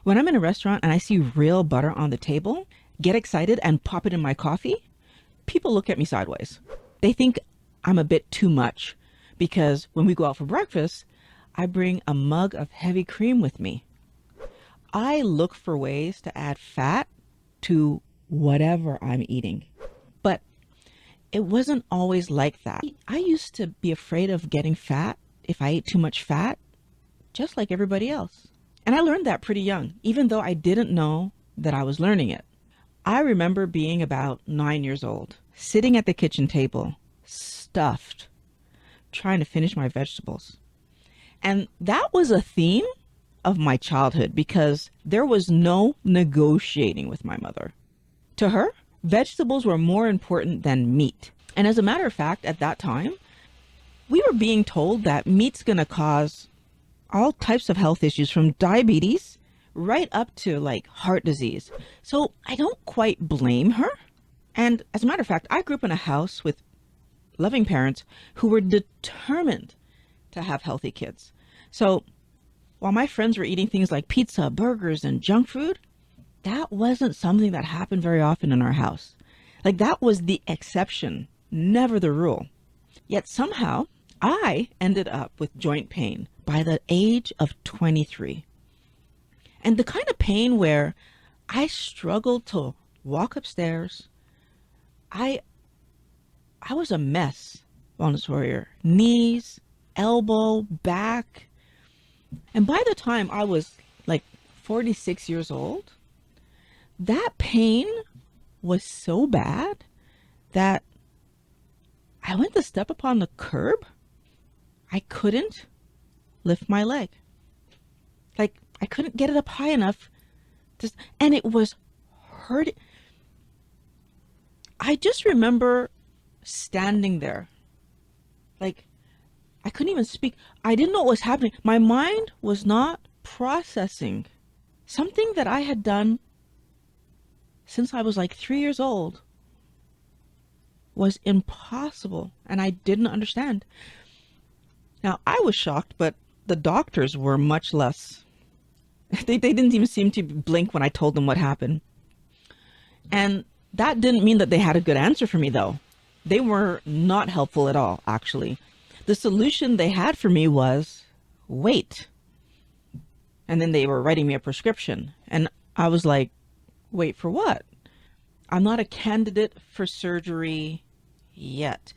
When I'm in a restaurant and I see real butter on the table, get excited and pop it in my coffee, people look at me sideways. They think I'm a bit too much because when we go out for breakfast, I bring a mug of heavy cream with me. I look for ways to add fat to whatever I'm eating. But it wasn't always like that. I used to be afraid of getting fat if I ate too much fat, just like everybody else. And I learned that pretty young, even though I didn't know that I was learning it. I remember being about 9 years old, sitting at the kitchen table, stuffed, trying to finish my vegetables. And that was a theme of my childhood because there was no negotiating with my mother. To her, vegetables were more important than meat. And as a matter of fact, at that time, we were being told that meat's going to cause all types of health issues from diabetes right up to like heart disease. So I don't quite blame her. And as a matter of fact, I grew up in a house with loving parents who were determined to have healthy kids. So while my friends were eating things like pizza, burgers, and junk food, that wasn't something that happened very often in our house. Like that was the exception, never the rule. Yet somehow I ended up with joint pain by the age of 23. And the kind of pain where I struggled to walk upstairs. I was a mess, Wellness Warrior. Knees, elbow, back. And by the time I was like 46 years old, that pain was so bad that I went to step upon the curb. I couldn't lift my leg. Like I couldn't get it up high enough and it was hurting. I just remember standing there. Like I couldn't even speak. I didn't know what was happening. My mind was not processing something that I had done since I was like 3 years old was impossible, and I didn't understand. Now, I was shocked, but the doctors were much less. They didn't even seem to blink when I told them what happened. And that didn't mean that they had a good answer for me, though. They were not helpful at all, actually. The solution they had for me was wait. And then they were writing me a prescription. And I was like, wait for what? I'm not a candidate for surgery yet.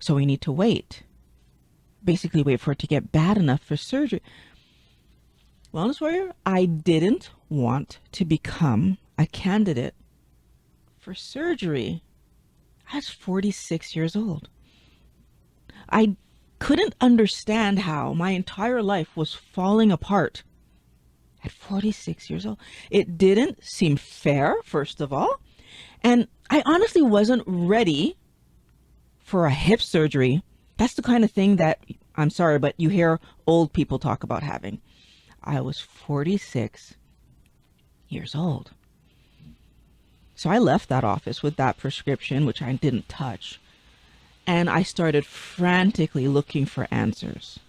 So we need to wait. Basically wait for it to get bad enough for surgery. Wellness Warrior, I didn't want to become a candidate for surgery. I was 46 years old. I couldn't understand how my entire life was falling apart at 46 years old. It didn't seem fair, first of all. And I honestly wasn't ready for a hip surgery. That's the kind of thing that, I'm sorry, but you hear old people talk about having. I was 46 years old. So I left that office with that prescription, which I didn't touch. And I started frantically looking for answers.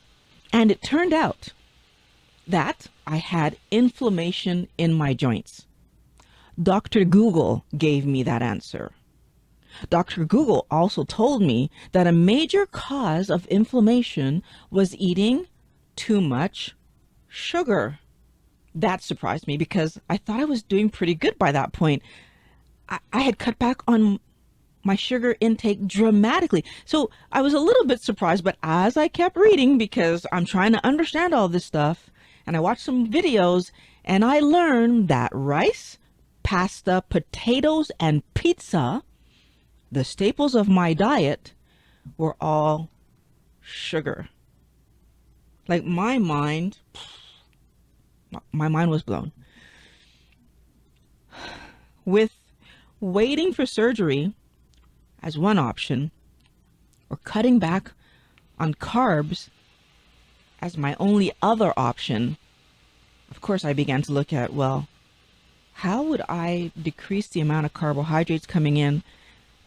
And it turned out that I had inflammation in my joints. Dr. Google gave me that answer. Dr. Google also told me that a major cause of inflammation was eating too much sugar. That surprised me because I thought I was doing pretty good by that point. I had cut back on my sugar intake dramatically. So I was a little bit surprised, but as I kept reading, because I'm trying to understand all this stuff, and I watched some videos, and I learned that rice, pasta, potatoes, and pizza, the staples of my diet, were all sugar. Like my mind was blown. With waiting for surgery as one option, or cutting back on carbs as my only other option, of course I began to look at, well, how would I decrease the amount of carbohydrates coming in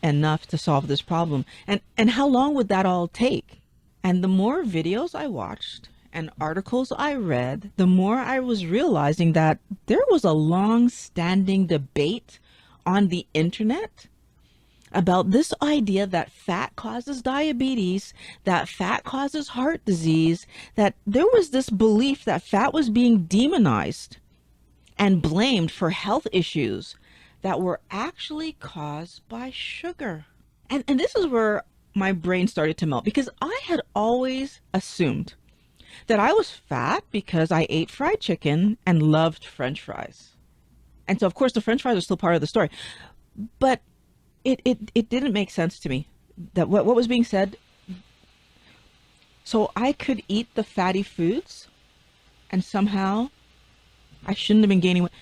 enough to solve this problem? And how long would that all take? And the more videos I watched and articles I read, the more I was realizing that there was a long-standing debate on the internet about this idea that fat causes diabetes, that fat causes heart disease, that there was this belief that fat was being demonized and blamed for health issues that were actually caused by sugar. And this is where my brain started to melt, because I had always assumed that I was fat because I ate fried chicken and loved French fries. And so, of course, the French fries are still part of the story. But it didn't make sense to me that what was being said. So I could eat the fatty foods and somehow I shouldn't have been gaining weight.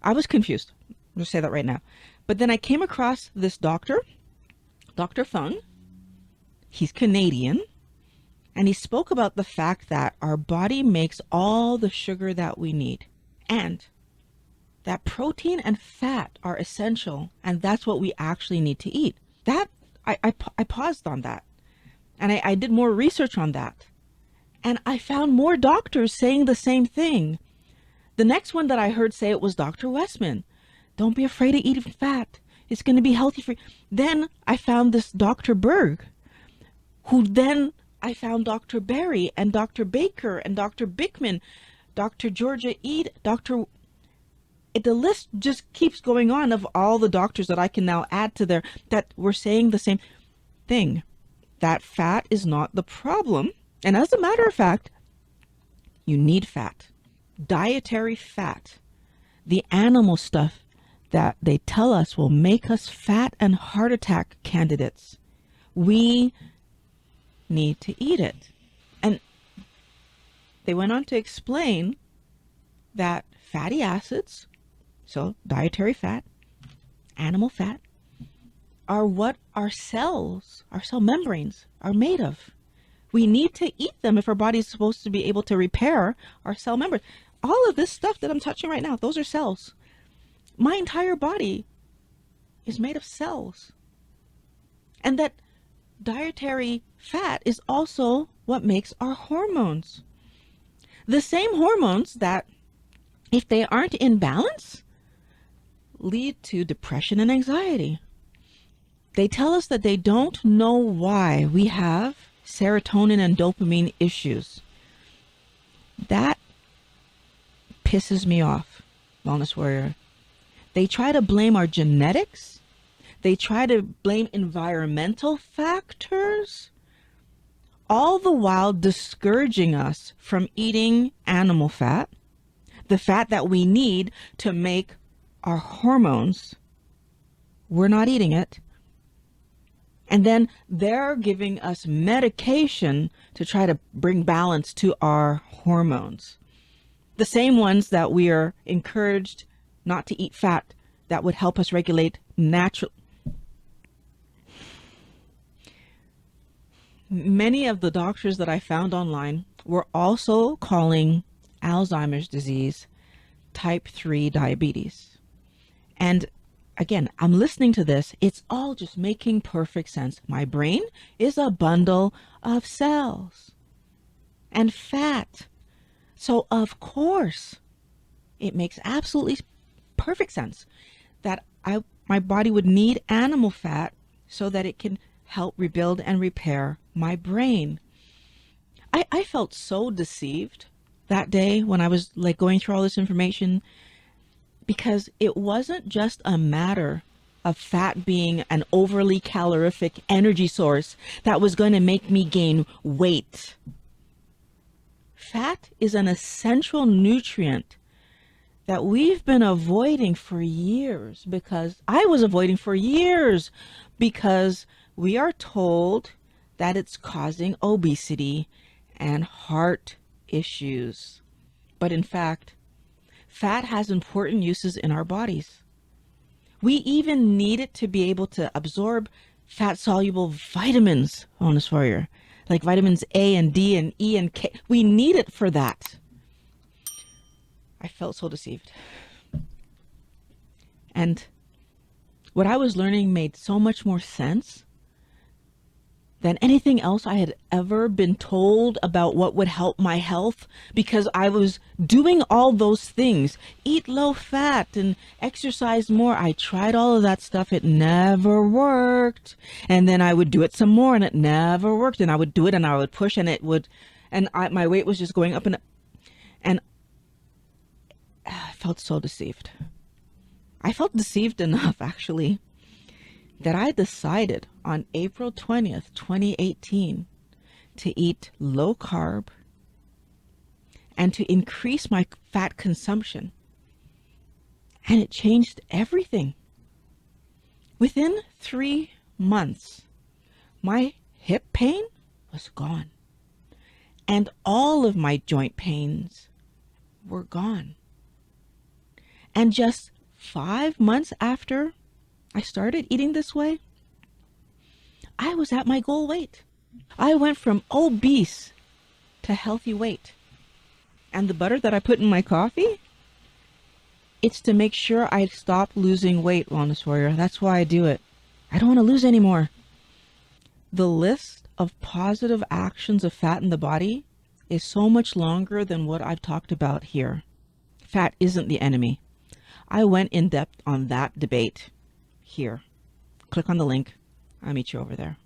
I was confused. I'll just say that right now. But then I came across this doctor, Dr. Fung. He's Canadian. And he spoke about the fact that our body makes all the sugar that we need. And that protein and fat are essential, and that's what we actually need to eat. I paused on that, and I did more research on that, and I found more doctors saying the same thing. The next one that I heard say it was Dr. Westman. Don't be afraid of eating fat. It's going to be healthy for you. Then I found this Dr. Berg, who then I found Dr. Berry and Dr. Baker and Dr. Bickman, Dr. Georgia Eid, the list just keeps going on of all the doctors that I can now add to there that were saying the same thing, that fat is not the problem. And as a matter of fact, you need fat, dietary fat, the animal stuff that they tell us will make us fat and heart attack candidates. We need to eat it. And they went on to explain that fatty acids, so dietary fat, animal fat, are what our cells, our cell membranes are made of. We need to eat them if our body is supposed to be able to repair our cell membranes. All of this stuff that I'm touching right now, those are cells. My entire body is made of cells. And that dietary fat is also what makes our hormones. The same hormones that, if they aren't in balance, lead to depression and anxiety. They tell us that they don't know why we have serotonin and dopamine issues. That pisses me off, Wellness Warrior. They try to blame our genetics. They try to blame environmental factors, all the while discouraging us from eating animal fat, the fat that we need to make our hormones. We're not eating it. And then they're giving us medication to try to bring balance to our hormones. The same ones that we are encouraged not to eat fat that would help us regulate natural. Many of the doctors that I found online were also calling Alzheimer's disease type 3 diabetes. And again, I'm listening to this. It's all just making perfect sense. My brain is a bundle of cells and fat. So of course, it makes absolutely perfect sense that my body would need animal fat so that it can help rebuild and repair my brain. I felt so deceived that day when I was like going through all this information, because it wasn't just a matter of fat being an overly calorific energy source that was going to make me gain weight. Fat is an essential nutrient that we've been avoiding for years, because I was avoiding for years, because we are told that it's causing obesity and heart issues. But in fact, fat has important uses in our bodies. We even need it to be able to absorb fat-soluble vitamins, Honest Warrior, like vitamins A and D and E and K. We need it for that. I felt so deceived. And what I was learning made so much more sense than anything else I had ever been told about what would help my health, because I was doing all those things. Eat low fat and exercise more. I tried all of that stuff. It never worked. And then I would do it some more and it never worked. And I would do it and I would push and it would, my weight was just going up and I felt so deceived. I felt deceived enough, actually, that I decided on April 20th, 2018, to eat low carb and to increase my fat consumption. And it changed everything. Within 3 months, my hip pain was gone. And all of my joint pains were gone. And just 5 months after I started eating this way, I was at my goal weight. I went from obese to healthy weight. And the butter that I put in my coffee, it's to make sure I stop losing weight, Wellness Warrior. That's why I do it. I don't want to lose anymore. The list of positive actions of fat in the body is so much longer than what I've talked about here. Fat isn't the enemy. I went in depth on that debate here. Click on the link. I'll meet you over there.